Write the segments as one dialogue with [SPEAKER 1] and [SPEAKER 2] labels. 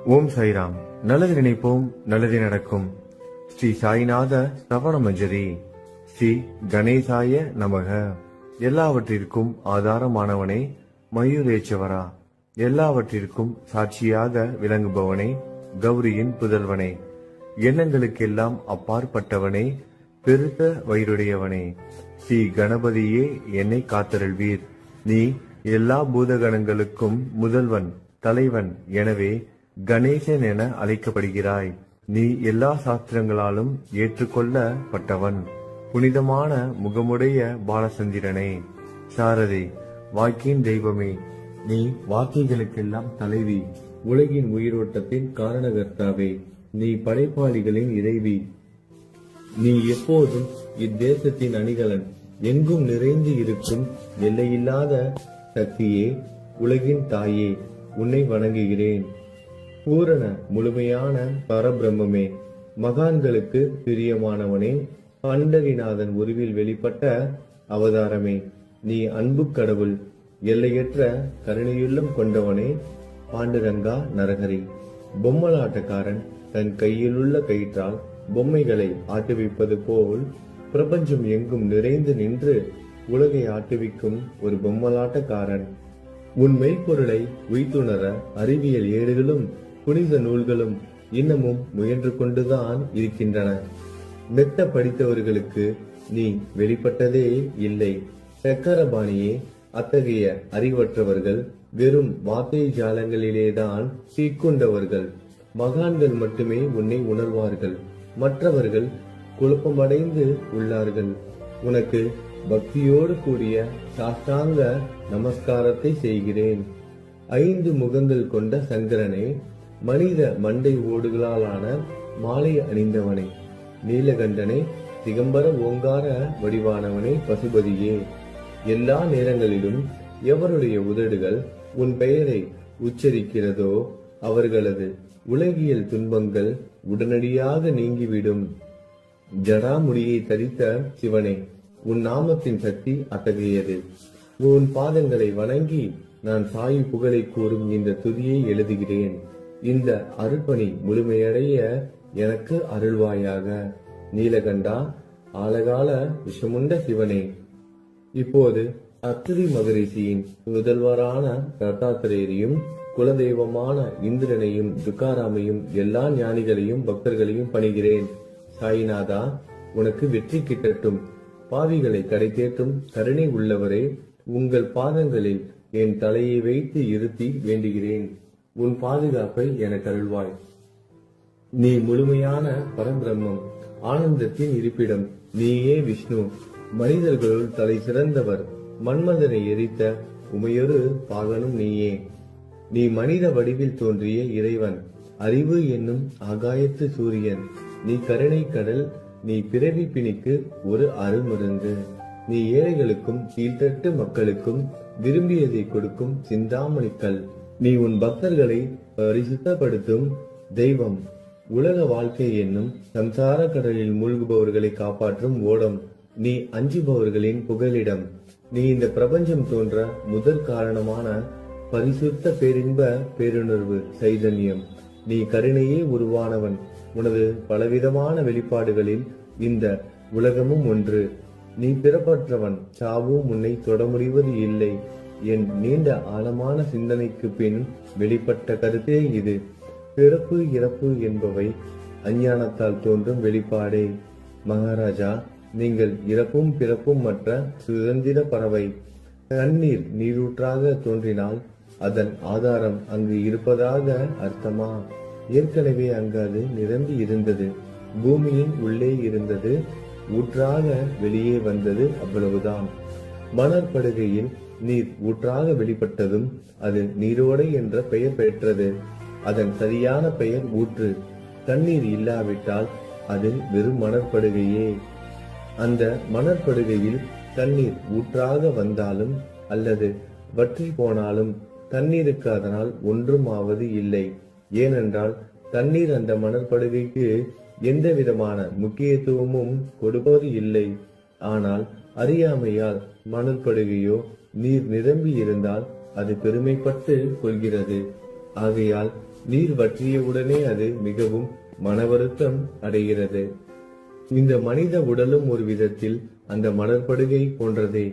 [SPEAKER 1] ஓம் சாய்ராம். நல்லது நினைப்போம், நல்லது நடக்கும். ஸ்ரீ சாய்நாத சவண மஞ்சரி. ஸ்ரீ கணேசாய நமக. எல்லாவற்றிற்கும் ஆதாரமானவனே, மயூரேச்சவரா, எல்லாவற்றிற்கும் சாட்சியாக விளங்குபவனே, கௌரியின் புதல்வனே, எண்ணங்களுக்கெல்லாம் அப்பாற்பட்டவனே, பெருத்த வயிறுடையவனே, ஸ்ரீ கணபதியே என்னை காத்தருள்வீர். நீ எல்லா பூதகணங்களுக்கும் முதல்வன், தலைவன். எனவே கணேசன் என அழைக்கப்படுகிறாய். நீ எல்லா சாஸ்திரங்களாலும் ஏற்றுக்கொள்ளப்பட்டவன். புனிதமான முகமுடைய பாலசந்திரனே, சாரதே, வாக்கின் தெய்வமே, நீ வாக்கிகளுக்கெல்லாம் தலைவி, உலகின் உயிரோட்டத்தின் காரணகர்த்தாவே, நீ படைப்பாளிகளின் இறைவி, நீ எப்போதும் இத்தேசத்தின் அணிகலன், எங்கும் நிறைந்து இருக்கும் எல்லையில்லாத சக்தியே, உலகின் தாயே, உன்னை வணங்குகிறேன். பூரண முழுமையான பரபிரம்மே, மகான்களுக்கு பிரியமானவனே, அண்டரிநாதன் உருவில் வெளிப்பட்ட அவதாரமே, நீ அன்பு கடவுள், எல்லையற்ற கருணையுள்ளம் கொண்டவனே, பாண்டுரங்கா நரகரி. பொம்மலாட்டக்காரன் தன் கையிலுள்ள கயிற்றால் பொம்மைகளை ஆட்டுவிப்பது போல் பிரபஞ்சம் எங்கும் நிறைந்து நின்று உலகை ஆட்டுவிக்கும் ஒரு பொம்மலாட்டக்காரன். உன் மெய்ப்பொருளை உய்த்துணர அறிவியல் ஏடுகளும் புனித நூல்களும் இன்னமும் முயன்று கொண்டுதான் இருக்கின்றன. மெத்த படித்தவர்களுக்கு நீ வெளிப்பட்டதே இல்லை. சக்கரபாணியே, அத்தகைய அறிவற்றவர்கள் வெறும் வார்த்தை ஜாலங்களிலேதான் சீக்குண்டவர்கள். மகான்கள் மட்டுமே உன்னை உணர்வார்கள். மற்றவர்கள் குழப்பமடைந்து உள்ளார்கள். உனக்கு பக்தியோடு கூடிய சாஷ்டாங்க நமஸ்காரத்தை செய்கிறேன். 5 முகங்கள் கொண்ட சங்கரனே, மனித மண்டை ஓடுகளாலான மாலை அணிந்தவனே, நீலகண்டனே, திகம்பர ஓங்கார வடிவானவனே, பசுபதியே, எல்லா நேரங்களிலும் எவருடைய உதடுகள் உன் பெயரை உச்சரிக்கிறதோ அவர்களது உலகியல் துன்பங்கள் உடனடியாக நீங்கிவிடும். ஜடாமுடியை தரித்த சிவனே, உன் நாமத்தின் சக்தி அத்தகையது. உன் பாதங்களை வணங்கி நான் சாயு புகழை கூறும் இந்த துதியை எழுதுகிறேன். இந்த அருள்பணி முழுமையடைய எனக்கு அருள்வாயாக. நீலகண்டா, ஆலகால விஷமுண்ட சிவனே. இப்போது அத்திரி மகரிஷியின் முதல்வரான தத்தாத்திரேயரையும் குலதெய்வமான இந்திரனையும் துக்காராமையும் எல்லா ஞானிகளையும் பக்தர்களையும் பணிகிறேன். சாய்நாதா, உனக்கு வெற்றி கிட்டட்டும். பாவிகளை கடை தேற்றும் கருணை உள்ளவரே, உங்கள் பாதங்களில் என் தலையை வைத்து இருத்தி வேண்டுகிறேன். உன் பாதுகாப்பை எனக்கு அருள்வாய். நீ முழுமையான பரபிரம்மம், ஆனந்தத்தின் இருப்பிடம். நீயே விஷ்ணு, மனிதர்களுள் தலை சிறந்தவர். மன்மதனை எரித்த உமையொரு பாகனும் நீயே. நீ மனித வடிவில் தோன்றிய இறைவன், அறிவு என்னும் ஆகாயத்து சூரியன். நீ கருணை கடல், நீ பிறவி பிணிக்கு ஒரு அருமருந்து. நீ ஏழைகளுக்கும் கீழ்த்தட்டு மக்களுக்கும் விரும்பியதை கொடுக்கும் சிந்தாமணிக்கல். நீ உன் பக்தர்களை பரிசுத்தப்படுத்தும் தெய்வம். உலக வாழ்க்கை என்னும் சம்சார கடலில் மூழ்குபவர்களை காப்பாற்றும் ஓடம். நீ அஞ்சுபவர்களின் புகலிடம். நீ இந்த பிரபஞ்சம் தோன்ற முதற் காரணமான பரிசுத்த பேரின்ப பேருணர்வு சைதன்யம். நீ கருணையே உருவானவன். உனது பலவிதமான வெளிப்பாடுகளில் இந்த உலகமும் ஒன்று. நீ பிறப்பற்றவன், சாவும் உன்னை தொட முடிவது இல்லை. என் நீண்ட ஆழமான சிந்தனைக்கு பின் வெளிப்பட்ட கருத்தே இது. பிறப்பு இறப்பு என்பவை அஞ்ஞானத்தால் தோன்றும் வெளிப்பாடே. மகாராஜா, நீங்கள் இறப்பும் பிறப்பும் மற்ற சுதந்திர பறவை. தண்ணீர் நீரூற்றாக தோன்றினால் அதன் ஆதாரம் அங்கு இருப்பதாக அர்த்தமா? ஏற்கனவே அங்கு அது நிரம்பி இருந்தது. பூமியின் உள்ளே இருந்தது, ஊற்றாக வெளியே வந்தது, அவ்வளவுதான். மணற்படுகையில் நீர் ஊற்றாக வெளிப்பட்டதும் அது நீரோடை என்ற பெயர் பெற்றது. அதன் சரியான பெயர் ஊற்று. தண்ணீர் இல்லாவிட்டால் அது வெறும் மணற்படுகையே. அந்த மணற்படுகையில் தண்ணீர் ஊற்றாக வந்தாலும் அல்லது வற்றி போனாலும் தண்ணீருக்கு அதனால் ஒன்றும் ஆவது இல்லை. ஏனென்றால் தண்ணீர் அந்த மணற்படுகைக்கு எந்த விதமான முக்கியத்துவமும் கொடுப்பது இல்லை. ஆனால் அறியாமையால் மணற்படுகையோ நீர் நிரம்பி இருந்தால் அது பெருமைப்பட்டு கொள்கிறது. ஆகையால் நீர் வற்றியவுடனே அது மிகவும் மனவருத்தம் அடைகிறது. இந்த மனித உடலும் ஒரு விதத்தில் அந்த மணற்படுகை போன்றதே.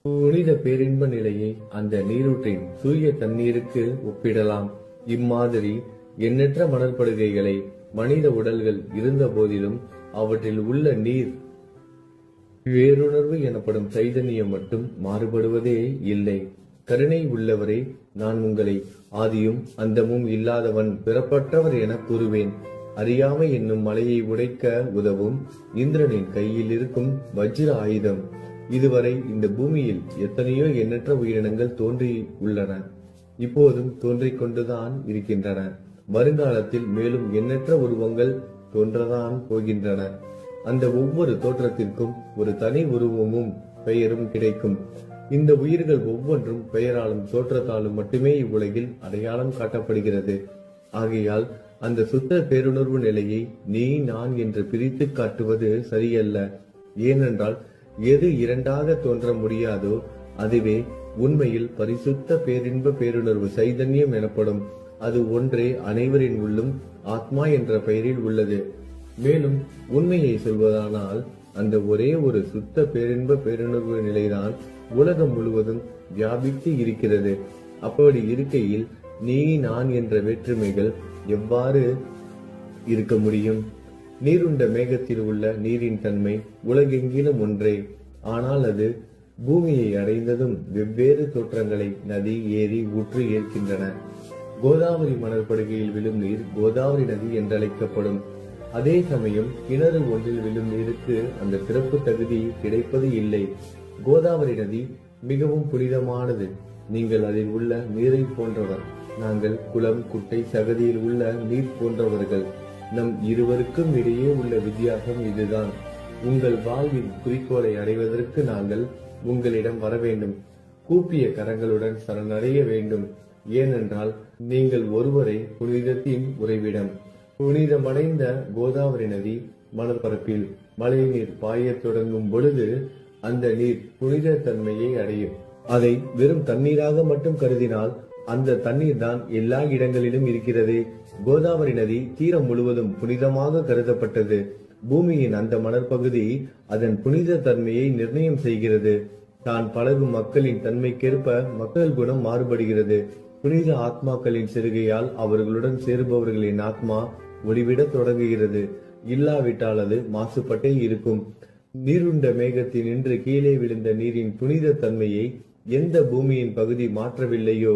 [SPEAKER 1] புனித பேரின்ப நிலையை அந்த நீரூற்றின் தூய தண்ணீருக்கு ஒப்பிடலாம். இம்மாதிரி எண்ணற்ற மணற்படுகைகளை மனித உடல்கள் இருந்த போதிலும் அவற்றில் உள்ள நீர் வேறுணர்வு எனப்படும் சைதன்யம் மட்டும் மாறுபடுவதே இல்லை. கருணை உள்ளவரே, நான் உங்களை ஆதியும் அந்தமும் இல்லாதவன் பிறப்பற்றவர் என கூறுவேன். அறியாமை என்னும் மலையை உடைக்க உதவும் இந்திரனின் கையில் இருக்கும் வஜ்ர ஆயுதம். இதுவரை இந்த பூமியில் எத்தனையோ எண்ணற்ற உயிரினங்கள் தோன்றி உள்ளன, இப்போதும் தோன்றிக் கொண்டுதான் இருக்கின்றன. வருங்காலத்தில் மேலும் எண்ணற்ற உருவங்கள் தோன்றதான் போகின்றன. அந்த ஒவ்வொரு தோற்றத்திற்கும் ஒரு தனி உருவமும் பெயரும் கிடைக்கும். இந்த உயிர்கள் ஒவ்வொன்றும் பெயராலும் தோற்றத்தாலும் மட்டுமே இவ்வுலகில் அடையாளம் காட்டப்படுகிறது. ஆகையால் அந்த சுத்த பேருணர்வு நிலையை நீ நான் என்று பிரித்து காட்டுவது சரியல்ல. ஏனென்றால் எது இரண்டாக தோன்ற முடியாதோ அதுவே உண்மையில் பரிசுத்த பேரின்ப பேருணர்வு சைதன்யம் எனப்படும். அது ஒன்றே அனைவரின் உள்ளும் ஆத்மா என்ற பெயரில் உள்ளது. மேலும் உண்மையை சொல்வதானால் அந்த ஒரே ஒரு சுத்த பேரின்ப பேருணர்வு நிலைதான் உலகம் முழுவதும் வியாபித்து இருக்கிறது. அப்படி இருக்கையில் நீ நான் என்ற வேற்றுமைகள் எவ்வாறு இருக்க முடியும்? நீருண்ட மேகத்தில் உள்ள நீரின் தன்மை உலகெங்கிலும் ஒன்றே. ஆனால் அது பூமியை அடைந்ததும் வெவ்வேறு தோற்றங்களை நதி, ஏரி, ஊற்று ஏற்கின்றன. கோதாவரி மணற்படுகையில் விழும் நீர் கோதாவரி நதி என்றழைக்கப்படும். அதே சமயம் கிணறு ஒன்றில் விழும் நீருக்கு அந்த சிறப்பு தகுதி கிடைப்பது இல்லை. கோதாவரி நதி மிகவும் புனிதமானது. நீங்கள் அதில் உள்ள நீரை போன்றவர். நாங்கள் குளம், குட்டை, சகதியில் உள்ள நீர் போன்றவர்கள். நம் இருவருக்கும் இடையே உள்ள வித்தியாசம் இதுதான். உங்கள் வாழ்வின் குறிக்கோளை அடைவதற்கு நாங்கள் உங்களிடம் வர வேண்டும். கூப்பிய கரங்களுடன் சரணடைய வேண்டும். ஏனென்றால் நீங்கள் ஒருவரை புனிதத்தின் உறைவிடம். புனிதமடைந்த கோதாவரி நதி மணற்பரப்பில் மழை நீர் பாயத் தொடங்கும் பொழுது அந்த நீர் புனித தன்மையை அடையும். அதை வெறும் தண்ணீராக மட்டும் கருதினால் அந்த தண்ணீர் தான் எல்லா இடங்களிலும் இருக்கிறது. கோதாவரி நதி தீரம் முழுவதும் புனிதமாக கருதப்பட்டது. பூமியின் அந்த மணற்பகுதி அதன் புனித தன்மையை நிர்ணயம் செய்கிறது. தான் பழகும் மக்களின் தன்மைக்கேற்ப மக்கள் குணம் மாறுபடுகிறது. புனித ஆத்மாக்களின் செருகையால் அவர்களுடன் சேருபவர்களின் ஆத்மா ஒளிவிட தொடங்குகிறது. இல்லாவிட்டால் அது மாசுபட்டே இருக்கும். நீருண்ட மேகத்தில் நின்று கீழே விழுந்த நீரின் புனித தன்மையை எந்த பூமியின் பகுதி மாற்றவில்லையோ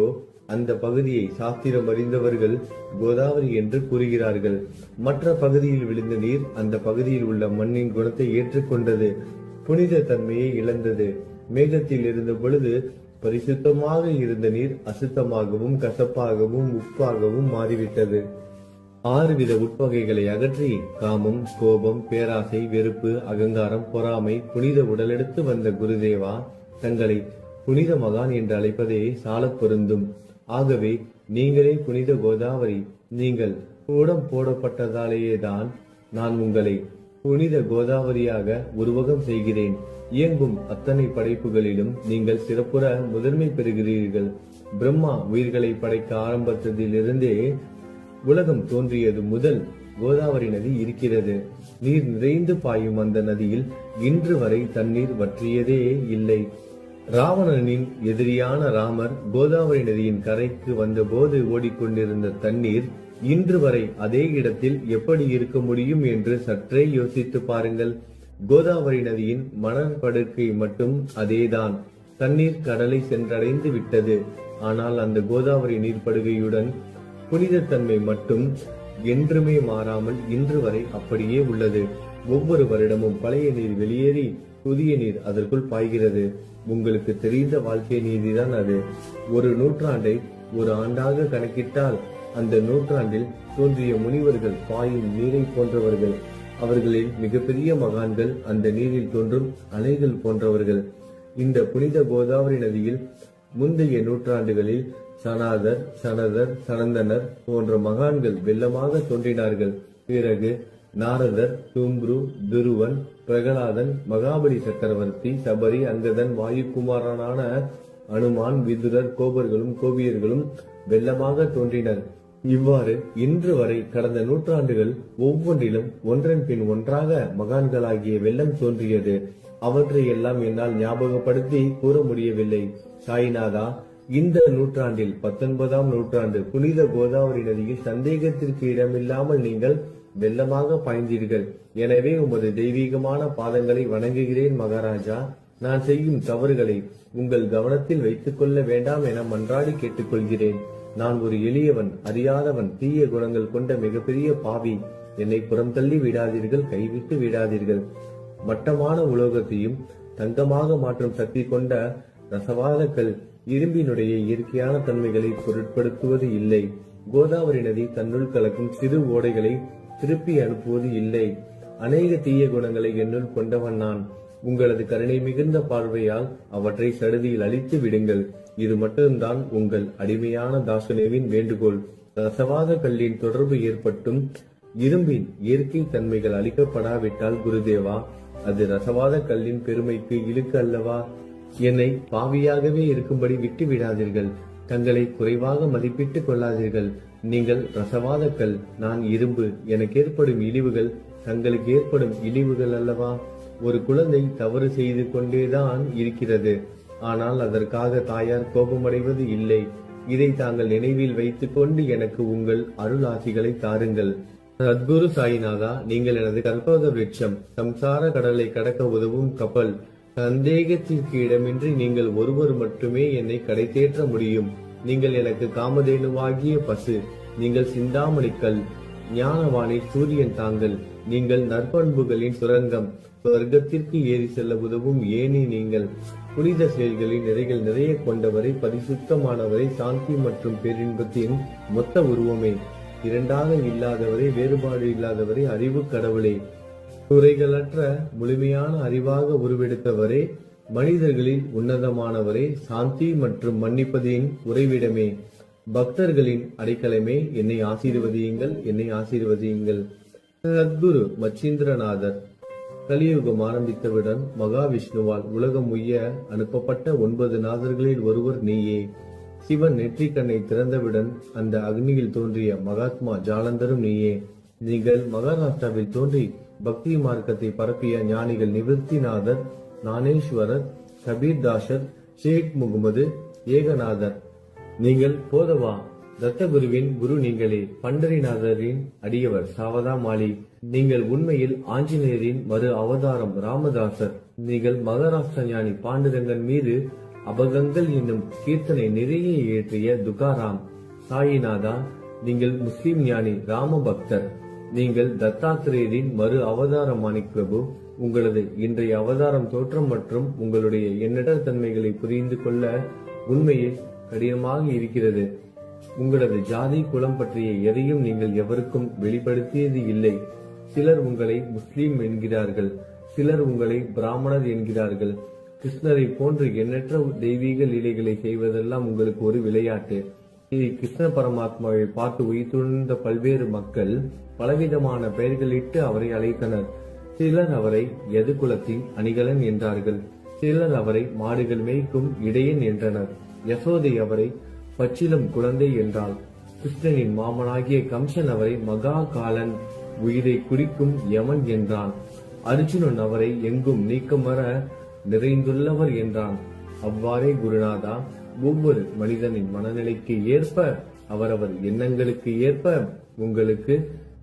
[SPEAKER 1] அந்த பகுதியை சாஸ்திரம் அறிந்தவர்கள் கோதாவரி என்று கூறுகிறார்கள். மற்ற பகுதியில் விழுந்த நீர் அந்த பகுதியில் உள்ள மண்ணின் குணத்தை ஏற்றுக்கொண்டது, புனித தன்மையை இழந்தது. மேகத்தில் இருந்த பொழுது பரிசுத்தமாக இருந்த நீர் அசுத்தமாகவும் கசப்பாகவும் உப்பாகவும் மாறிவிட்டது. 6 வித உட்பகைகளை அகற்றி காமம், கோபம், பேராசை, வெறுப்பு, அகங்காரம், பொறாமை புனித உடலெடுத்து வந்த குருதேவா தங்களை புனித மகான் என்று அழைப்பதே சாலப் பொருந்தும். ஆகவே நீங்களே புனித கோதாவரி. நீங்கள் கூடம் போடப்பட்டதாலேயேதான் நான் உங்களை புனித கோதாவரியாக உருவகம் செய்கிறேன். இயங்கும் அத்தனை படைப்புகளிலும் நீங்கள் சிறப்புற முதன்மை பெறுகிறீர்கள். பிரம்மா உயிர்களை படைக்க ஆரம்பித்ததிலிருந்தே உலகம் தோன்றியது முதல் கோதாவரி நதி இருக்கிறது. நீர் நிறைந்து பாயும் அந்த நதியில் இன்று வரை தண்ணீர் வற்றியதே இல்லை. ராவணனின் எதிரியான ராமர் கோதாவரி நதியின் கரைக்கு வந்தபோது ஓடிக்கொண்டிருந்த தண்ணீர் இன்று வரை அதே இடத்தில் எப்படி இருக்க முடியும் என்று சற்றே யோசித்து பாருங்கள். கோதாவரி நதியின் மணற்படுக்கை மட்டும் அதேதான். தண்ணீர் கடலை சென்றடைந்து விட்டது. ஆனால் அந்த கோதாவரி நீர்ப்படுகையுடன் புனிதத்தன்மை மட்டும் என்றுமே மாறாமல் இன்று வரை அப்படியே உள்ளது. ஒவ்வொரு வருடமும் பழைய நீர் வெளியேறி புதிய நீர் அதற்குள் பாய்கிறது. உங்களுக்கு தெரிந்த வாழ்க்கை நீதிதான் அது. ஒரு நூற்றாண்டை ஒரு ஆண்டாக கணக்கிட்டால் அந்த நூற்றாண்டில் தோன்றிய முனிவர்கள் பாயும் நீரை போன்றவர்கள். அவர்களில் மிகப்பெரிய மகான்கள் அந்த நீரில் தோன்றும் அலைகள் போன்றவர்கள். இந்த புனித கோதாவரி நதியில் முந்தைய நூற்றாண்டுகளில் சனாதர், சனதர், சனந்தனர் போன்ற மகான்கள் வெள்ளமாக தோன்றினார்கள். பிறகு நாரதர், தும்ரு, துருவன், பிரகலாதன், மகாபலி சக்கரவர்த்தி, சபரி, அங்கதன், வாயுகுமாரனான அனுமான், விதுரர், கோபர்களும் கோபியர்களும் வெள்ளமாக தோன்றினர். இவ்வாறு இன்று வரை கடந்த நூற்றாண்டுகள் ஒவ்வொன்றிலும் ஒன்றன் பின் ஒன்றாக மகான்களாகிய வெள்ளம் தோன்றியது. அவற்றை எல்லாம் என்னால் ஞாபகப்படுத்தி கூற முடியவில்லை. சாய்நாதா, இந்த நூற்றாண்டில் 19ஆம் நூற்றாண்டு புனித கோதாவரி நதியில் சந்தேகத்திற்கு இடமில்லாமல் நீங்கள் வெள்ளமாக பாய்ந்தீர்கள். எனவே உமது தெய்வீகமான பாதங்களை வணங்குகிறேன் மகாராஜா. நான் செய்யும் தவறுகளை உங்கள் கவனத்தில் வைத்துக் கொள்ள வேண்டாம் என மன்றாடி கேட்டுக்கொள்கிறேன். நான் ஒரு எளியவன், அறியாதவன், தீய குணங்கள் கொண்ட மிகப்பெரிய பாவி. என்னை புறம் தள்ளி விடாதீர்கள், கைவிட்டு விடாதீர்கள். மட்டமான உலோகத்தையும் தங்கமாக மாற்றும் சக்தி கொண்ட ரசவாத கல் இரும்பினுடைய இயற்கையான தன்மைகளை பொருட்படுத்துவது இல்லை. கோதாவரி நதி தன்னுள் கலக்கும் சிறு ஓடைகளை திருப்பி அனுப்புவது இல்லை. அநேக தீய குணங்களை என்னுள் கொண்டவன் நான். உங்களது கருணை மிகுந்த பார்வையால் அவற்றை சடுதியில் அழித்து விடுங்கள். இது மட்டும்தான் உங்கள் அடிமையான தாசனேவின் வேண்டுகோள். ரசவாத கல்லின் தொடர்பு ஏற்பட்டும் இரும்பின் இயற்கை தன்மைகள் அளிக்கப்படாவிட்டால் குருதேவா, அது ரசவாத கல்லின் பெருமைக்கு இழுக்கு அல்லவா? என்னை பாவியாகவே இருக்கும்படி விட்டு விடாதீர்கள். தங்களை குறைவாக மதிப்பிட்டுக் கொள்ளாதீர்கள். நீங்கள் ரசவாத கல், நான் இரும்பு. எனக்கு ஏற்படும் இழிவுகள் தங்களுக்கு ஏற்படும் இழிவுகள் அல்லவா? ஒரு குழந்தை தவறு செய்து கொண்டேதான் இருக்கிறது. ஆனால் அதற்காக தாயார் கோபமடைவது இல்லை. இதை தாங்கள் நினைவில் வைத்துக் கொண்டு எனக்கு உங்கள் அருள் ஆசிகளை தாருங்கள். சத்குரு சாய்நாதா, நீங்கள் எனது கற்பக விருட்சம், சம்சார கடலை கடக்க உதவும் கப்பல். சந்தேகத்திற்கு இடமின்றி நீங்கள் ஒருவர் மட்டுமே என்னை கடை தேற்ற முடியும். நீங்கள் எனக்கு காமதேனுவாகிய பசு. நீங்கள் சிந்தாமணிக்கல், ஞானவாணி சூரியன் தாங்கள். நீங்கள் நற்பண்புகளின் சுரங்கம், சொர்க்கத்திற்கு ஏறி செல்ல உதவும் ஏனி நீங்கள். புனித செயல்களின் நிறைகள் நிறைய கொண்டவரை, பரிசுத்தமானவரை, சாந்தி மற்றும் பேரின்பத்தின் மொத்த உருவமே, இரண்டாக இல்லாதவரை, வேறுபாடு இல்லாதவரை, அறிவு கடவுளே, குறைகளற்ற முழுமையான அறிவாக உருவெடுத்தவரே, மனிதர்களில் உன்னதமானவரே, சாந்தி மற்றும் மன்னிப்பதின் உறைவிடமே, பக்தர்களின் அடைக்கலமே, என்னை ஆசீர்வதியுங்கள், என்னை ஆசீர்வதியுங்கள். சத்குரு மச்சீந்திரநாதர். கலியுகம் ஆரம்பித்தவுடன் மகாவிஷ்ணுவால் உலகம் உய்ய அனுப்பப்பட்ட 9 நாதர்களில் ஒருவர் நீயே. சிவன் நெற்றிக்கண்ணை திறந்தவுடன் அந்த அக்னியில் தோன்றிய மகாத்மா ஜாலந்தரும் நீயே. நீங்கள் மகாராஷ்டிராவில் தோன்றி பக்தி மார்க்கத்தை பரப்பிய ஞானிகள் நிவர்த்திநாதர், ஞானேஸ்வரர், கபீர்தாசர், ஷேக் முகமது, ஏகநாதர். நீங்கள் போதவா தத்தகுருவின் குரு நீங்களே. பண்டரிநாதரின் அடியவர் சாவதா மாலி. நீங்கள் உண்மையில் ஆஞ்சநேயரின் மறு அவதாரம் ராமதாசர். நீங்கள் மகாராஷ்டிர ஞானி பாண்டுரங்கன் மீது அபகங்கள் என்னும் கீர்த்தனை நிறைய இயற்றிய துகாராம். சாயிநாதா, நீங்கள் முஸ்லிம் ஞானி ராம பக்தர். நீங்கள் தத்தாத்திரேயரின் மறு அவதாரம் மாணிக் பிரபு. உங்களது இன்றைய அவதாரம் தோற்றம் மற்றும் உங்களுடைய எண்ணற்ற தன்மைகளை புரிந்து கொள்ள உண்மையில் கடினமாக இருக்கிறது. உங்களது ஜாதி குலம் பற்றிய எதையும் நீங்கள் எவருக்கும் வெளிப்படுத்தியது இல்லை. சிலர் உங்களை முஸ்லீம் என்கிறார்கள், சிலர் உங்களை பிராமணர் என்கிறார்கள். கிருஷ்ணரை போன்று எண்ணற்ற தெய்வீக லீலைகளை செய்வதெல்லாம் உங்களுக்கு ஒரு விளையாட்டு. கிருஷ்ண பரமாத்மாவை பார்த்து உயிர்த்துணர்ந்த பல்வேறு மக்கள் பலவிதமான பெயர்களிட்டு அவரை அழைத்தனர். சிலர் அவரை யது குலத்தின் அணிகலன் என்றார்கள். சிலர் அவரை மாடுகள் மேய்க்கும் இடையன் என்றனர். யசோதை அவரை பச்சிலம் குழந்தை என்றாள். கிருஷ்ணனின் மாமனாகிய கம்சன் அவரை மகா காலன், உயிரை குடிக்கும் யமன் என்றான். அர்ஜுனன் அவரை எங்கும் நீக்கமர நிறைந்துள்ளவர் என்றான். அவ்வாறே குருநாதா, ஒவ்வொரு மனிதனின் மனநிலைக்கு ஏற்ப, அவரவர் எண்ணங்களுக்கு ஏற்ப உங்களுக்கு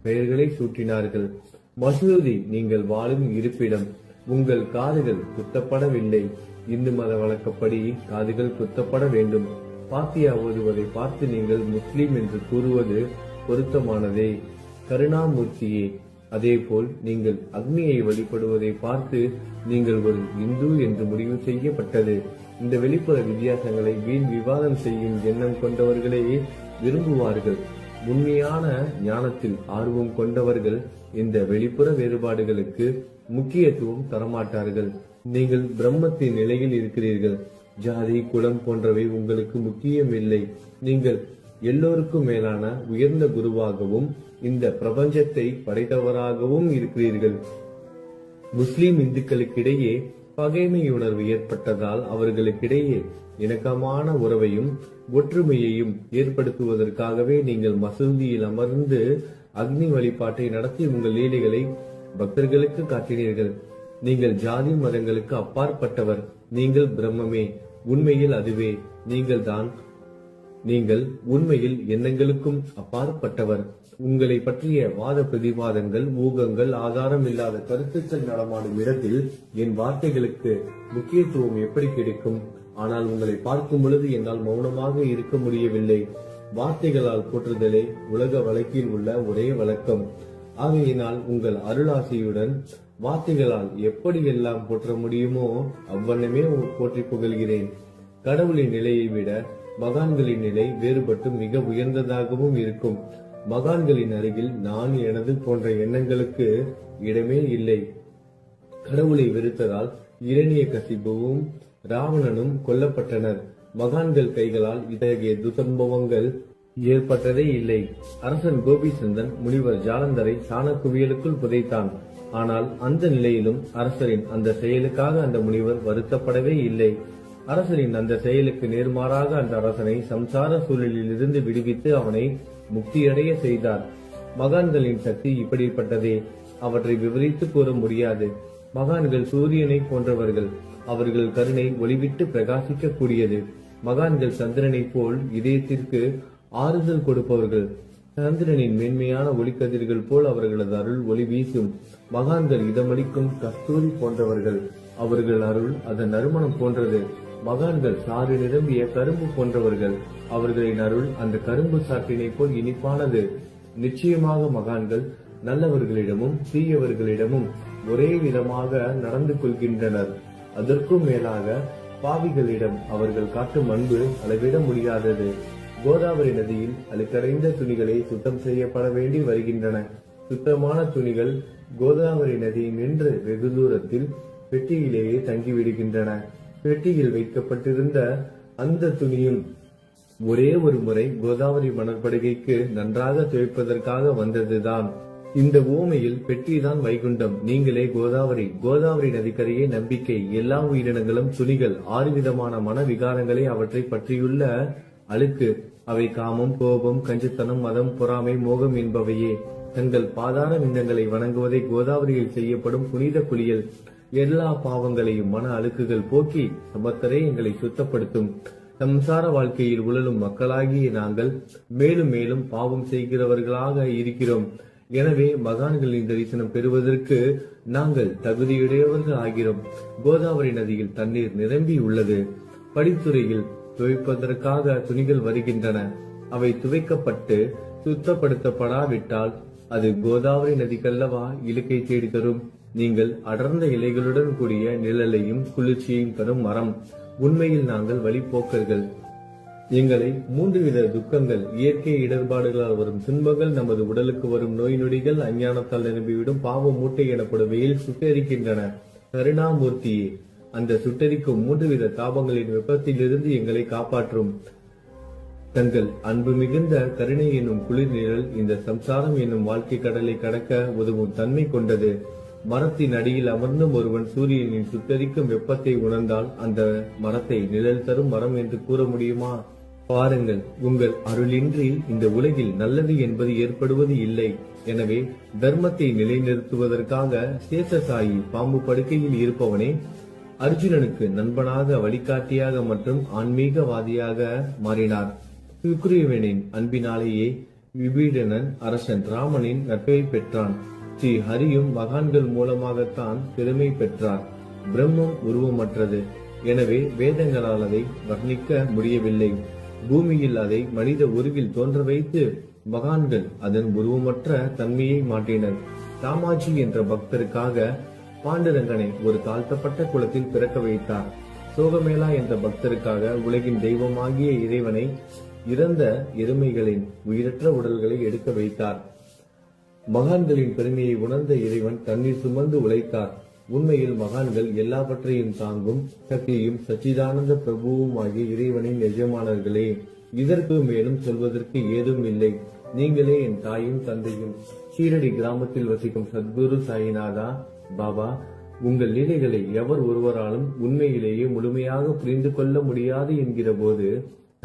[SPEAKER 1] பெயர்களை சூட்டினார்கள். மசூதி நீங்கள் வாழும் இருப்பிடம். உங்கள் காதுகள் குத்தப்படவில்லை. இந்து மத வழக்கப்படி காதுகள் குத்தப்பட வேண்டும். பாத்தியா ஓதுவதை பார்த்து நீங்கள் முஸ்லிம் என்று கூறுவது பொருத்தமானதே. கருணாமூர்த்தியே, அதேபோல் நீங்கள் அக்னியை வழிபடுவதை பார்த்து நீங்கள் ஒரு இந்து என்று முடிவு செய்யப்பட்டது. இந்த வெளிப்புற வித்தியாசங்களை வீண் விவாதம் செய்யும் எண்ணம் கொண்டவர்களே விரும்புவார்கள். உண்மையான ஞானத்தில் ஆர்வம் கொண்டவர்கள் இந்த வெளிப்புற வேறுபாடுகளுக்கு முக்கியத்துவம் தரமாட்டார்கள். நீங்கள் பிரம்மத்தின் நிலையில் இருக்கிறீர்கள். ஜாதி குலம் போன்றவை உங்களுக்கு முக்கியமில்லை. நீங்கள் எல்லோருக்கும் மேலான உயர்ந்த குருவாகவும் இந்த பிரபஞ்சத்தை படைத்தவராகவும் இருக்கிறீர்கள். முஸ்லிம் இந்துக்களுக்கிடையே பகைமை உணர்வு ஏற்பட்டதால் அவர்களுக்கிடையே இணக்கமான உறவையும் ஒற்றுமையையும் ஏற்படுத்துவதற்காகவே நீங்கள் மசூதியில் அமர்ந்து அக்னி வழிபாட்டை நடத்தி உங்கள் லீலைகளை பக்தர்களுக்கு காட்டினீர்கள். நீங்கள் ஜாதி மதங்களுக்கு அப்பாற்பட்டவர். நீங்கள் பிரம்மமே. உண்மையில் அதுவே நீங்கள் உண்மையில் எண்ணங்களுக்கும் அப்பாற்பட்டவர். உங்களை பற்றிய வாத பிரதிவாதங்கள், ஊகங்கள், ஆதாரம் இல்லாத கருத்துக்கள் நடமாடும் இடத்தில் என் வார்த்தைகளுக்கு முக்கியத்துவம் எப்படி கிடைக்கும்? ஆனால் உங்களை பார்க்கும் பொழுது என்னால் மௌனமாக இருக்க முடியவில்லை. வார்த்தைகளால் போற்றுதலே உலக வழக்கில் உள்ள ஒரே வழக்கம். ஆகையினால் உங்கள் அருளாசியுடன் வார்த்தைகளால் எப்படியெல்லாம் போற்ற முடியுமோ அவ்வண்ணமே போற்றி புகழ்கிறேன். கடவுளின் நிலையை விட மகான்களின் நிலை வேறுபட்டு மிக உயர்ந்ததாகவும் இருக்கும். மகான்களின் அருகில் நான் எனது போன்ற எண்ணங்களுக்கு இடமே இல்லை. கடவுளை வெறுத்ததால் இரணியகசிபுவும் ராவணனும் கொல்லப்பட்டனர். மகான்கள் கைகளால் இத்தகைய துசம்பவங்கள் ஏற்பட்டதே இல்லை. அரசன் கோபிசந்தன் முனிவர் ஜாலந்தரை சாணக்குவியலுக்குள் புதைத்தான். ஆனால் அந்த நிலையிலும் அரசரின் அந்த செயலுக்காக அந்த முனிவர் வருத்தப்படவே இல்லை. அரசரின் அந்த செயலுக்கு நேர்மாறாக அந்த அரசனை சம்சார சூழலில் இருந்து விடுவித்து அவனை முக்தியடைய செய்தார். மகான்களின் சக்தி இப்படிப்பட்டதே. அவற்றை விவரித்து கூற முடியாது. மகான்கள் சூரியனை போன்றவர்கள். அவர்கள் கருணை ஒளிவிட்டு பிரகாசிக்க கூடியது. மகான்கள் சந்திரனை போல் இதயத்திற்கு ஆறுதல் கொடுப்பவர்கள். சந்திரனின் மேன்மையான ஒளிக்கதிர்கள் போல் அவர்களது அருள் ஒளி வீசும். மகான்கள் இதமளிக்கும் கஸ்தூரி போன்றவர்கள். அவர்கள் அருள் அதன் நறுமணம் போன்றது. மகான்கள் சாறு நிரம்பிய கரும்பு போன்றவர்கள். அவர்களின் அருள் அந்த கரும்பு சாற்றினை போல் இனிப்பானது. நிச்சயமாக மகான்கள் நல்லவர்களிடமும் தீயவர்களிடமும் ஒரே விதமாக நடந்து கொள்கின்றனர். அதற்கும் மேலாக பாவிகளிடம் அவர்கள் காட்டும் அன்பு அளவிட முடியாதது. கோதாவரி நதியில் அழுக்கடைந்த துணிகளை சுத்தம் செய்யப்பட வேண்டி வருகின்றன. சுத்தமான துணிகள் கோதாவரி நதியை நின்று வெகு தூரத்தில் பெட்டியிலேயே தங்கிவிடுகின்றன. பெட்டியில் வைக்கப்பட்டிருந்த அந்த துணியும் ஒரே ஒரு முறை கோதாவரி மணற்படுகைக்கு நன்றாக துவைப்பதற்காக வந்ததுதான். இந்த ஓமையில் பெட்டிதான் வைகுண்டம், நீங்களே கோதாவரி. கோதாவரி நதிக்கரையே நம்பிக்கை. எல்லா உயிரினங்களும் துணிகள். 6 விதமான மன விகாரங்களே அவற்றை பற்றியுள்ள அழுக்கு. அவை காமம், கோபம், கஞ்சத்தனம், மதம், பொறாமை, மோகம் என்பவையே. தங்கள் பாதார விந்தங்களை வணங்குவதை கோதாவரியில் செய்யப்படும் புனித குளியல் எல்லா பாவங்களையும் மன அழுக்குகள் போக்கி சமத்தரே எங்களை சுத்தப்படுத்தும். சம்சார வாழ்க்கையில் உழலும் மக்களாகிய நாங்கள் மேலும் மேலும் பாவம் செய்கிறவர்களாக இருக்கிறோம். எனவே மகான்களின் தரிசனம் பெறுவதற்கு நாங்கள் தகுதியுடையவர்கள் ஆகிறோம். கோதாவரி நதியில் தண்ணீர் நிரம்பி உள்ளது. படித்துறையில் துவைப்பதற்காக துணிகள் வருகின்றன. அவை துவைக்கப்பட்டு சுத்தப்படுத்தப்படாவிட்டால் அது கோதாவரி நதிக்கல்லவா இலக்கை தேடி தரும். நீங்கள் அடர்ந்த இலைகளுடன் கூடிய நிழலையும் குளிர்ச்சியையும் தரும் மரம். உண்மையில் நாங்கள் வழிபோக்கர்கள். எங்களை 3 வித துக்கங்கள், இயற்கை இடர்பாடுகளால் வரும் துன்பங்கள், நமது உடலுக்கு வரும் நோய் நொடிகள், அஞ்ஞானத்தால் நிரம்பிவிடும் பாவ மூட்டை எனப்படுவையில் சுட்டரிக்கின்றன. கருணாமூர்த்தியே, அந்த சுட்டரிக்கும் 3 வித தாபங்களின் வெப்பத்திலிருந்து எங்களை காப்பாற்றும். தங்கள் அன்பு மிகுந்த கருணை என்னும் குளிர் நிழல் இந்த சம்சாரம் என்னும் வாழ்க்கை கடலை கடக்க உதவும் தன்மை கொண்டது. மரத்தின் அடியில் அமர்ந்தும் ஒருவன் சூரியனின் சுட்டரிக்கும் வெப்பத்தை உணர்ந்தால் அந்த மரத்தை நிழல் தரும் மரம் என்று கூற முடியுமா? பாருங்கள், உங்கள் அருளின்றி இந்த உலகில் நல்லது என்பது ஏற்படுவது இல்லை. எனவே தர்மத்தை நிலைநிறுத்துவதற்காக சேஷசாயி பாம்பு படுக்கையில் இருப்பவனே அர்ஜுனனுக்கு நண்பனாக, வழிகாட்டியாக மற்றும் ஆன்மீகவாதியாக மாறினார். சுக்ரீவனின் அன்பினாலேயே விபீடனன் அரசன் ராமனின் நட்பை பெற்றான். ஸ்ரீ ஹரியும் மகான்கள் மூலமாகத்தான் பெருமை பெற்றார். பிரம்மம் உருவமற்றது. எனவே வேதங்களால் அதை வர்ணிக்க முடியவில்லை. பூமியில் அதை மனித உருவில் தோன்ற வைத்து மகான்கள் அதன் உருவமற்ற தன்மையை மாற்றினர். தாமாஜி என்ற பக்தருக்காக பாண்டுரங்கனை ஒரு தாழ்த்தப்பட்ட குலத்தில் பிறக்க வைத்தார். சோகமேளா என்ற பக்தருக்காக உலகின் தெய்வமாகிய இறைவனை இறந்த எருமைகளின் உயிரற்ற உடல்களை எடுக்க வைத்தார். மகான்களின் பெருமையை உணர்ந்த இறைவன் தண்ணீர் சுமந்து உழைத்தார். உண்மையில் மகான்கள் எல்லாவற்றையும் தாங்கும் சக்தியும் சச்சிதானந்த பிரபுவும் ஆகிய இறைவனின் எஜமானர்களே. இதற்கு மேலும் சொல்வதற்கு ஏதும் இல்லை. நீங்களே என் தாயும் தந்தையும். ஷீரடி கிராமத்தில் வசிக்கும் சத்குரு சாயிநாதா பாபா உங்கள் லீலைகளை எவர் ஒருவராலும் உண்மையிலேயே முழுமையாக புரிந்து கொள்ள முடியாது என்கிற போது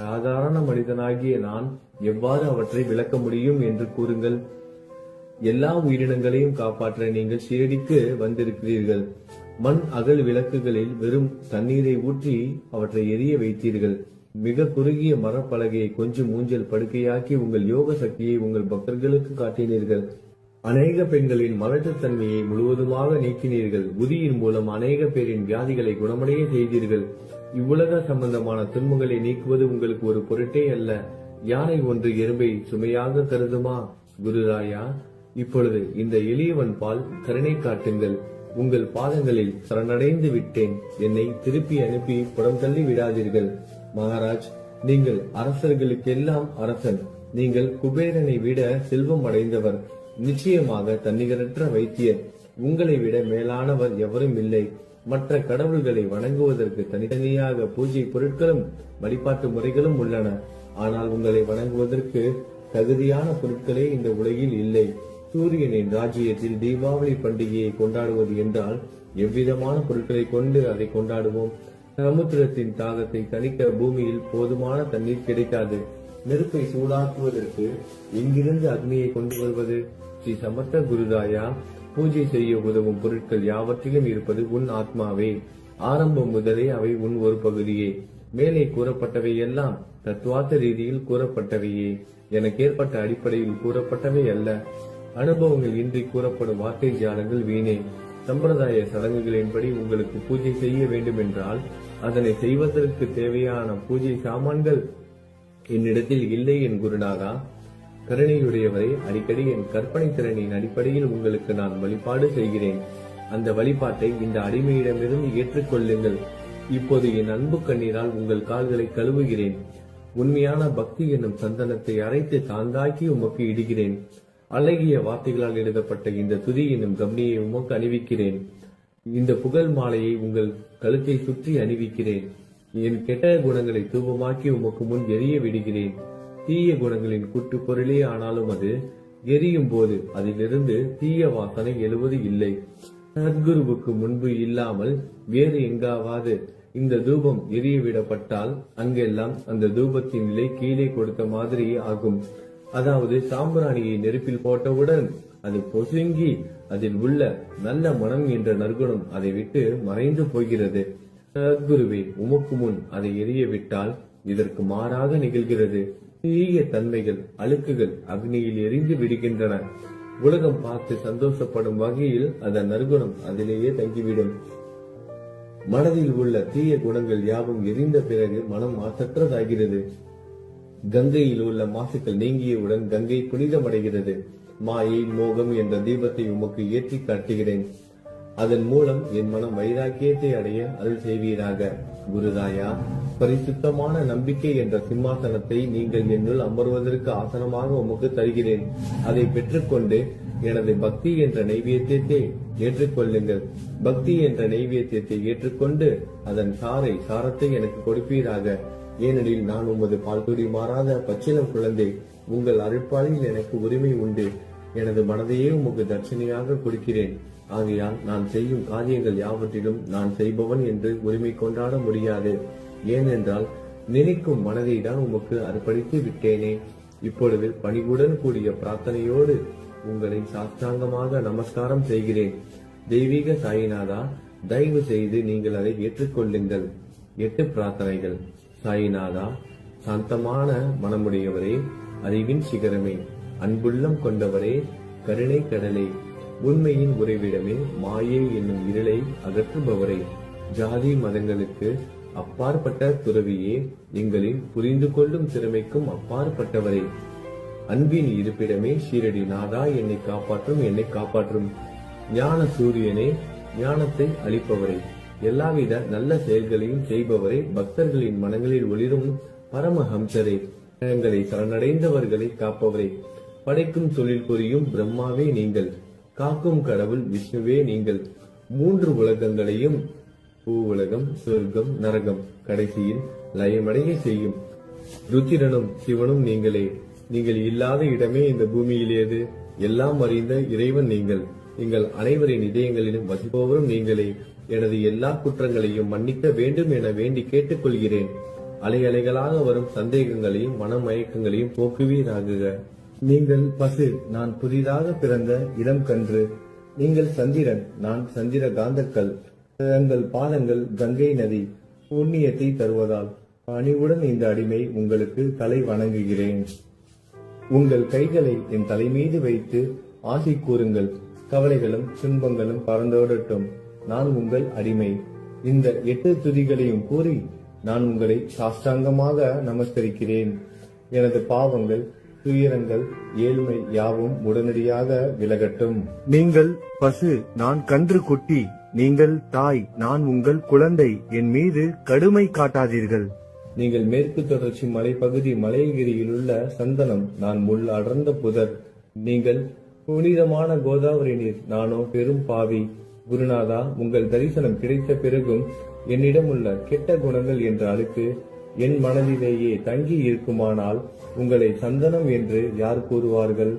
[SPEAKER 1] சாதாரண மனிதனாகிய நான் எவ்வாறு அவற்றை விளக்க முடியும் என்று கூறுங்கள். எல்லா உயிரினங்களையும் காப்பாற்ற நீங்கள் ஷீரடிக்கு வந்திருக்கிறீர்கள். மண் அகல் விளக்குகளில் வெறும் தண்ணீரை ஊற்றி அவற்றை எரிய வைத்தீர்கள். மிக குறுகிய மரப்பலகையை கொஞ்சம் ஊஞ்சல் படுக்கையாக்கி உங்கள் யோக சக்தியை உங்கள் பக்தர்களுக்கு காட்டினீர்கள். அநேக பெண்களின் மலட்டுத்தன்மையை முழுவதுமாக நீக்கினீர்கள். உதியின் மூலம் அநேக பேரின் வியாதிகளை குணமடைய செய்தீர்கள். இவ்வுலக சம்பந்தமான துன்பங்களை நீக்குவது உங்களுக்கு ஒரு பொருட்டே அல்ல. யானை ஒன்று எறும்பை சுமையாக கருதுமா? குருராயா, இப்பொழுது இந்த எளியவன் பால் கருணை காட்டுங்கள். உங்கள் பாதங்களில் சரணடைந்து விட்டேன். என்னை திருப்பி அனுப்பி புறம் தள்ளி விடாதீர்கள். மகாராஜ், நீங்கள் அரசர்களுக்கெல்லாம் அரசன். நீங்கள் குபேரனை விட செல்வம் அடைந்தவர். நிச்சயமாக தன்னிகரற்ற வைத்தியர். உங்களை விட மேலானவர் எவரும் இல்லை. மற்ற கடவுள்களை வணங்குவதற்கு தனித்தனியாக பூஜை பொருட்களும் வழிபாட்டு முறைகளும் உள்ளன. ஆனால் உங்களை வணங்குவதற்கு தகுதியான பொருட்களே இந்த உலகில் இல்லை. சூரியனின் ராஜ்யத்தில் தீபாவளி பண்டிகையை கொண்டாடுவது என்றால் எவ்விதமான பொருட்களை கொண்டு அதை கொண்டாடுவோம்? சமுத்திரத்தின் தாகத்தை தணிக்க பூமியில் போதுமான தண்ணீர் கிடைக்காது. நெருப்பை சூடாக்குவதற்கு எங்கிருந்து அக்னியை கொண்டு வருவது? ஸ்ரீ சமர்த்த குருதாயா, பூஜை செய்ய உதவும் பொருட்கள் யாவற்றிலும் இருப்பது உன் ஆத்மாவே. ஆரம்பம் முதலே அவை உன் ஒரு பகுதியே. மேலே கூறப்பட்டவை எல்லாம் தத்துவார்த்த ரீதியில் கூறப்பட்டவையே. எனக்கு ஏற்பட்ட அடிப்படையில் கூறப்பட்டவை அல்ல. அனுபவங்கள் இன்றி கூறப்படும் வார்த்தை ஜாலங்கள் வீணே. சம்பிரதாய சடங்குகளின்படி உங்களுக்கு பூஜை செய்ய வேண்டும் என்றால் அதனை செய்வதற்கு தேவையான பூஜை சாமான்கள் என்னிடத்தில் இல்லை என் குருநாதா. கருணையுடையவரை, அடிக்கடி என் கற்பனை திறனின் அடிப்படையில் உங்களுக்கு நான் வழிபாடு செய்கிறேன். அந்த வழிபாட்டை இந்த அடிமையிடமிருந்து ஏற்றுக்கொள்ளுங்கள். இப்போது என் அன்பு கண்ணீரால் உங்கள் கால்களை கழுவுகிறேன். உண்மையான பக்தி என்னும் சந்தனத்தை அரைத்து தாந்தாக்கி உமக்கு இடுகிறேன். அழகிய வார்த்தைகளால் எழுதப்பட்ட இந்த துதி என்னும் கம்னியை உமக்கு அணிவிக்கிறேன். இந்த புகழ் மாலையை உங்கள் கழுத்தை சுற்றி அணிவிக்கிறேன். என் கெட்ட குணங்களை தூபமாக்கி உமக்கு முன் எரிய விடுகிறேன். தீய குணங்களின் கூட்டு பொருளே ஆனாலும் அது எரியும் போது அதிலிருந்து தீய வாசனை எழுவது இல்லை. சத்குருவுக்கு முன்பு இல்லாமல் வேறு எங்காவது இந்த தூபம் எரிய விடப்பட்டால் அங்கெல்லாம் அந்த தூபத்தின் நிலை கீழே கொடுத்த மாதிரி ஆகும். அதாவது சாம்பிராணியை நெருப்பில் போட்டவுடன் அது பொசுங்கி அதில் உள்ள நல்ல மனம் என்ற நற்குணம் அதை விட்டு மறைந்து போகிறது. சத்குருவே, உமக்கு முன் அதை எரிய விட்டால் இதற்கு மாறாக நிகழ்கிறது. தீய தன்மைகள், அழுக்குகள் அக்னியில் எரிந்து விடுகின்றன. உலகம் பார்த்து சந்தோஷப்படும் வகையில் அதன் நற்குணம் அதிலேயே தங்கிவிடும். மனதில் உள்ள தீய குணங்கள் யாவும் எரிந்த பிறகு மனம் மாசற்றதாகிறது. கங்கையில் உள்ள மாசுக்கள் நீங்கியவுடன் கங்கை புனிதமடைகிறது. மாயை, மோகம் என்ற தீபத்தை உமக்கு ஏற்றி காட்டுகிறேன். அதன் மூலம் என் மனம் வைராக்கியத்தை அடைய அருள் செய்வீராக. குருதாயா, பரிசுத்தமான நம்பிக்கை என்ற சிம்மாசனத்தை நீங்கள் என்னுள் அமர்வதற்கு ஆசனமாக உமக்கு தருகிறேன். அதை பெற்றுக்கொண்டு எனது பக்தி என்ற நைவேத்தியத்தை ஏற்றுக்கொள்ளுங்கள். பக்தி என்ற நைவேத்தியத்தை ஏற்றுக்கொண்டு அதன் சாரத்தை எனக்கு கொடுப்பீராக. ஏனெனில் நான் உமது பால்குடி மாறாத பச்சிலம் குழந்தை. உங்கள் அருட்பாலில் எனக்கு உரிமை உண்டு. எனது மனதையே உமக்கு தட்சணையாக கொடுக்கிறேன். ஆகையால் நான் செய்யும் காரியங்கள் யாவற்றிலும் நான் செய்பவன் என்று உரிமை கொண்டாட முடியாது. ஏனென்றால் நினைக்கும் மனதை தான் உமக்கு அர்ப்பணித்து விட்டேனே. இப்பொழுது பணிவுடன் கூடிய பிரார்த்தனையோடு உங்களை சாஷ்டாங்கமாக நமஸ்காரம் செய்கிறேன். தெய்வீக சாயிநாதா, தயவு செய்து நீங்கள் அதை ஏற்றுக்கொள்ளுங்கள். 8 பிரார்த்தனைகள். சாயிநாதா, சாந்தமான மனமுடையவரே, அறிவின் சிகரமே, அன்புள்ளம் கொண்டவரே, கருணை கடலே, உண்மையின் உறைவிடமே, மாயை என்னும் இருளை அகற்றுபவரே, ஜாதி மதங்களுக்கு அப்பாற்பட்ட துறவியே, எங்களின் புரிந்து கொள்ளும் திறமைக்கும் அப்பாற்பட்டவரே, அன்பின் இருப்பிடமே, ஷீரடி நாதா, என்னை காப்பாற்றும். ஞான சூரியனே, ஞானத்தை அளிப்பவரே, எல்லாவித நல்ல செயல்களையும் செய்பவரே, பக்தர்களின் மனங்களில் ஒளிரும் பரமஹம்சரே, எங்களை சரணடைந்தவர்களை காப்பவரே, படைக்கும் தொழில் புரியும் பிரம்மாவே நீங்கள், காக்கும் கடவுள் விஷ்ணுவே நீங்கள், 3 உலகங்களையும், பூவுலகம், சொர்க்கம், நரகம், கடைசியில் லயமடைய செய்யும் ருத்திரனும் சிவனும் நீங்களே. நீங்கள் இல்லாத இடமே இந்த பூமியிலேது. எல்லாம் அறிந்த இறைவன் நீங்கள். எங்கள் அனைவரின் இதயங்களிலும் வசிப்பவரும் நீங்களே. எனது எல்லா குற்றங்களையும் மன்னிக்க வேண்டும் என வேண்டி கேட்டுக்கொள்கிறேன். அலை அலைகளாக வரும் சந்தேகங்களையும் மனமயக்கங்களையும் போக்குவீராகுக. நீங்கள் பசு, நான் புதிதாக பிறந்த இளம் கன்று. நீங்கள் சந்திரன், நான் சந்திர காந்தக்கல். தங்கள் பாதங்கள் கங்கை நதி, புண்ணியத்தை தருவதால் பணிவுடன் இந்த அடிமை உங்களுக்கு தலை வணங்குகிறேன். உங்கள் கைகளை என் தலை மீது வைத்து ஆசை கூறுங்கள். கவலைகளும் துன்பங்களும் பறந்தோடட்டும். நான் உங்கள் அடிமை. இந்த 8 துதிகளையும் கூறி நான் உங்களை சாஷ்டாங்கமாக நமஸ்கரிக்கிறேன். எனது பாவங்கள், துயரங்கள், ஏழ்மை யாவும் உடனடியாக விலகட்டும். நீங்கள் பசு, நான் கன்று குட்டி. நீங்கள் தாய், நான் உங்கள் குழந்தை. என் மீது கடுமை காட்டாதீர்கள். நீங்கள் மேற்கு தொடர்ச்சி மலைப்பகுதி மலையகிரியில் உள்ள சந்தனம், நான் முள் அடர்ந்த புதர். நீங்கள் புனிதமான கோதாவரி நீர், நானோ பெரும் பாவி. குருநாதா, உங்கள் தரிசனம் கிடைத்த பிறகும் என்னிடம் உள்ள கெட்ட குணங்கள் என்ற அழுக்கு என் மனதிலேயே தங்கி இருக்குமானால் உங்களை சந்தனம் என்று யார் கூறுவார்கள்?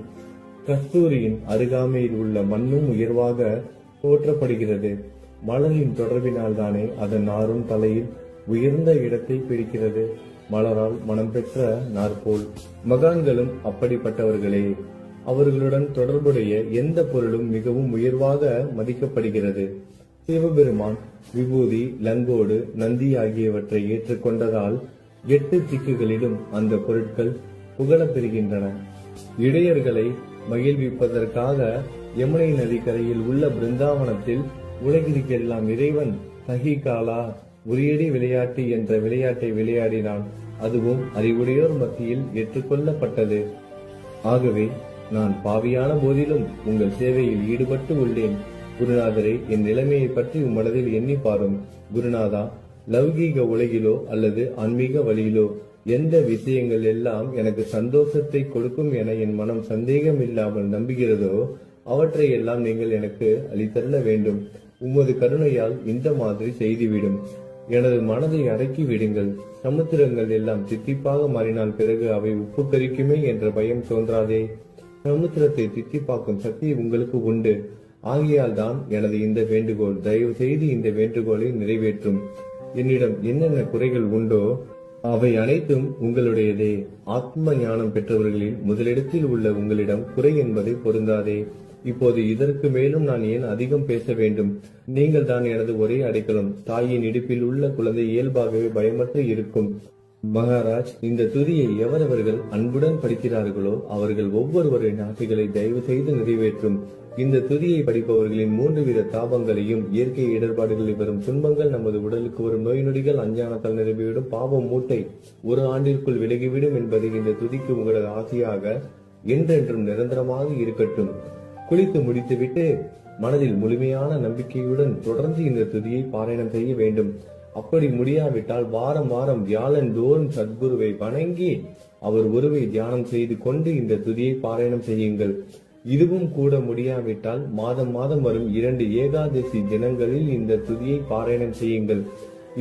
[SPEAKER 1] கஸ்தூரியின் அருகாமையில் உள்ள மண்ணும் உயர்வாக போற்றப்படுகிறது. மலரின் தொடர்பினால் தானே அதன் நாரும் தலையில் உயர்ந்த இடத்தை பிடிக்கிறது. மலரால் மனம் பெற்ற நாற்போல் மகான்களும் அப்படிப்பட்டவர்களே. அவர்களுடன் தொடர்புடைய எந்த பொருளும் மிகவும் உயர்வாக மதிக்கப்படுகிறது. சிவபெருமான் விபூதி, லங்கோடு, நந்தி ஆகியவற்றை ஏற்றுக்கொண்டதால் 8 திக்குகளிலும் அந்த பொருட்கள் புகழப் பெறுகின்றன. இடையர்களை மகிழ்விப்பதற்காக யமுனை நதிக்கரையில் உள்ள பிருந்தாவனத்தில் உலகிற்கெல்லாம் இறைவன் சகிகாலா உரியடி விளையாட்டு என்ற விளையாட்டை விளையாடினான். அதுவும் அறிவுடையோர் மத்தியில் ஏற்றுக்கொள்ளப்பட்டது. ஆகவே நான் பாவியான போதிலும் உங்கள் சேவையில் ஈடுபட்டு உள்ளேன். குருநாதரே, என் நிலைமையை பற்றி மனதில் எண்ணி பாரும். குருநாதா, லௌகீக உலகிலோ அல்லது ஆன்மீக வழியிலோ எந்த விஷயங்கள் எல்லாம் எனக்கு சந்தோஷத்தை கொடுக்கும் என என் மனம் சந்தேகம் இல்லாமல் நம்புகிறதோ அவற்றை எல்லாம் நீங்கள் எனக்கு அளித்தருள வேண்டும். உமது கருணையால் இந்த மாதிரி செய்துவிடும். எனது மனதை அடக்கி விடுங்கள். சமுத்திரங்கள் எல்லாம் தித்திப்பாக மாறினால் பிறகு அவை உப்பு கரிக்குமே என்ற பயம் தோன்றாதே. சமுத்திரத்தை தித்திப்பாக்கும் சக்தி உங்களுக்கு உண்டு. ஆகையால் தான் எனது இந்த வேண்டுகோள். தயவு செய்து இந்த வேண்டுகோளை நிறைவேற்றும். என்னிடம் என்னென்ன குறைகள் உண்டோ அவை அனைத்தும் உங்களுடையதே. ஆத்ம ஞானம் பெற்றவர்களில் முதலிடத்தில் உள்ள உங்களிடம் குறை என்பதை பொருந்தாதே. இப்போது இதற்கு மேலும் நான் ஏன் அதிகம் பேச வேண்டும்? நீங்கள் தான் எனது ஒரே அடைக்கலம். தாயின் இடுப்பில் உள்ள குழந்தை இயல்பாகவே பயமற்று இருக்கும். மகாராஜ், இந்த துதியை எவரவர்கள் அன்புடன் படிக்கிறார்களோ அவர்கள் ஒவ்வொருவரின் ஆசைகளை தயவு செய்து நிறைவேற்றும். இந்த துதியை படிப்பவர்களின் 3 வித தாபங்களையும், இயற்கை இடர்பாடுகளில் வரும் துன்பங்கள், நமது உடலுக்கு வரும் நோய் நொடிகள், அஞ்ஞானத்தால் நிரம்பிவிடும் பாவம் மூட்டை 1 ஆண்டிற்குள் விலகிவிடும் என்பதை இந்த துதிக்கு உங்களது ஆசையாக என்றென்றும் நிரந்தரமாக இருக்கட்டும். குளித்து முடித்துவிட்டு மனதில் முழுமையான நம்பிக்கையுடன் தொடர்ந்து இந்த துதியை பாராயணம் செய்ய வேண்டும். அப்படி முடியாவிட்டால் வாரம் வாரம் வியாழன் தோறும் சத்குருவை வணங்கி அவர் உருவை தியானம் செய்து கொண்டு இந்த துதியை பாராயணம் செய்யுங்கள். இதுவும் கூட முடியாவிட்டால் மாதம் மாதம் வரும் 2 ஏகாதசி தினங்களில் இந்த துதியை பாராயணம் செய்யுங்கள்.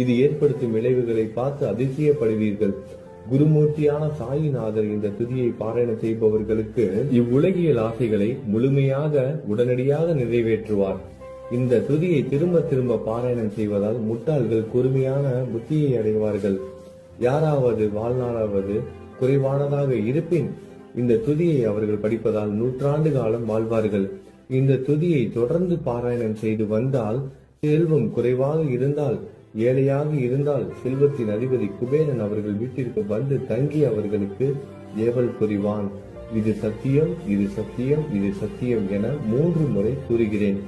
[SPEAKER 1] இது ஏற்படுத்தும் விளைவுகளை பார்த்து அதிசயப்படுவீர்கள். குருமூர்த்தியான சாயிநாதர் இந்த துதியை பாராயணம் செய்பவர்களுக்கு இவ்வுலகியல் ஆசைகளை முழுமையாக உடனடியாக நிறைவேற்றுவார். இந்த துதியை திரும்ப திரும்ப பாராயணம் செய்வதால் முட்டாள்கள் கூர்மையான புத்தியை அடைவார்கள். யாராவது வாழ்நாளாவது குறைவானதாக இருப்பின் இந்த துதியை அவர்கள் படிப்பதால் 100 ஆண்டு காலம் வாழ்வார்கள். இந்த துதியை தொடர்ந்து பாராயணம் செய்து வந்தால், செல்வம் குறைவாக இருந்தால், ஏழையாக இருந்தால், செல்வத்தின் அதிபதி குபேரன் அவர்கள் வீட்டிற்கு வந்து தங்கி அவர்களுக்கு ஏவல் புரிவான். இது சத்தியம், இது சத்தியம், இது சத்தியம் என 3 முறை கூறுகிறேன்.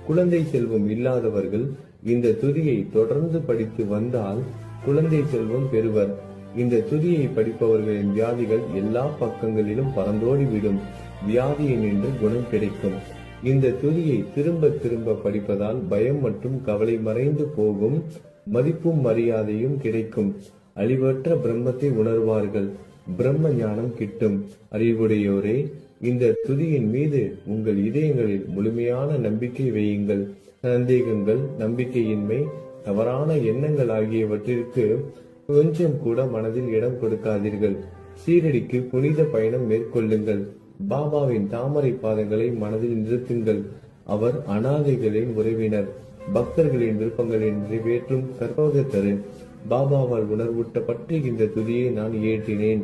[SPEAKER 1] குழந்தை செல்வம் இல்லாதவர்கள் இந்த துதியை தொடர்ந்து படித்து வந்தால் குழந்தை செல்வம் பெறுவர். இந்த துதியை படிப்பவர்களின் வியாதிகள் எல்லா பக்கங்களிலும் பறந்தோடிவிடும். வியாதியை நின்று குணம் கிடைக்கும். இந்த துதியை திரும்ப திரும்ப படிப்பதால் பயம் மற்றும் கவலை மறைந்து போகும். மதிப்பும் மரியாதையும் கிடைக்கும். அழிவற்ற பிரம்மத்தை உணர்வார்கள். பிரம்ம ஞானம் கிட்டும். அறிவுடையோரே, இந்த துதியின் மீது உங்கள் இதயங்களில் முழுமையான நம்பிக்கை வையுங்கள். சந்தேகங்கள், நம்பிக்கையின்மை, தவறான எண்ணங்கள் ஆகியவற்றிற்கு கொஞ்சம் கூட மனதில் இடம் கொடுக்காதீர்கள். சீரடிக்கு புனித பயணம் மேற்கொள்ளுங்கள். பாபாவின் தாமரை பாதங்களை மனதில் நிறுத்துங்கள். அவர் அனாதைகளின் உறவினர், பக்தர்களின் விருப்பங்களை நிறைவேற்றும் கற்பகத்தரு. பாபாவால் உணர்வூட்டப்பட்டு இந்த துதியை நான் இயற்றினேன்.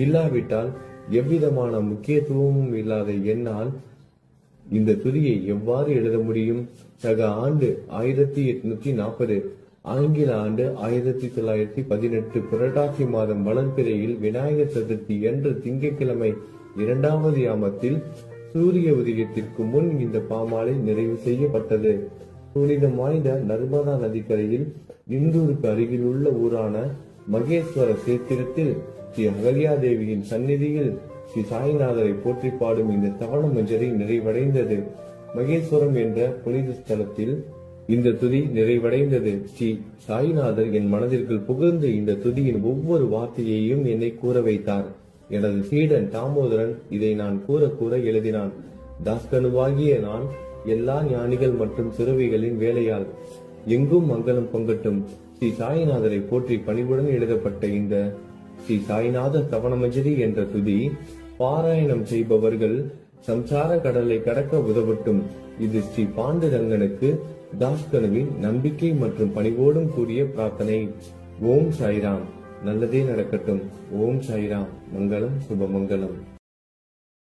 [SPEAKER 1] இல்லாவிட்டால் எவ்விதமான முக்கியத்துவமும் இல்லாத என்னால் இந்த துதியை எவ்வாறு எழுத முடியும்? சக ஆண்டு 1840, ஆங்கில ஆண்டு 1918 புரட்டாசி மாதம் வளர்பிறையில் விநாயகர் சதுர்த்தி என்று திங்கட்கிழமை 2வது யாமத்தில் சூரிய உதயத்திற்கு முன் இந்த பாமாலை நிறைவு செய்யப்பட்டது. புனிதம் வாய்ந்த நர்மதா நதிக்கரையில் இந்தூருக்கு அருகில் உள்ள ஊரான மகேஸ்வர சேத்திரத்தில் ஸ்ரீ அகல்யாதேவியின் சந்நிதியில் ஸ்ரீ சாய்நாதரை போற்றி பாடும் இந்த தவண மஞ்சரி நிறைவடைந்தது. மகேஸ்வரம் என்ற புனித ஸ்தலத்தில் இந்த துதி நிறைவடைந்தது. ஸ்ரீ சாய்நாதர் என் மனதிற்குள் புகழ்ந்து இந்த துதியின் ஒவ்வொரு வார்த்தையையும் என்னை கூற வைத்தார். எனது சீடன் தாமோதரன் இதை நான் கூற கூற எழுதினான். தாஸ்கனுவாகிய நான் எல்லா ஞானிகள் மற்றும் சிறுவிகளின் வேலையால் எங்கும் மங்களம் பொங்கட்டும். ஸ்ரீ சாய்நாதரை போற்றி பணிவுடன் எழுதப்பட்ட இந்த ஸ்ரீ சாய்நாத தவணமஞ்சரி என்ற துதி பாராயணம் செய்பவர்கள் சம்சார கடலை கடக்க உதவட்டும். இது ஸ்ரீ பாண்டுரங்கனுக்கு தாஸ்கனுவின் நம்பிக்கை மற்றும் பணிவோடும் கூடிய பிரார்த்தனை. ஓம் சாய்ராம். நல்லதே நடக்கட்டும். ஓம் சாய்ராம். மங்களம் சுபமங்கலம்.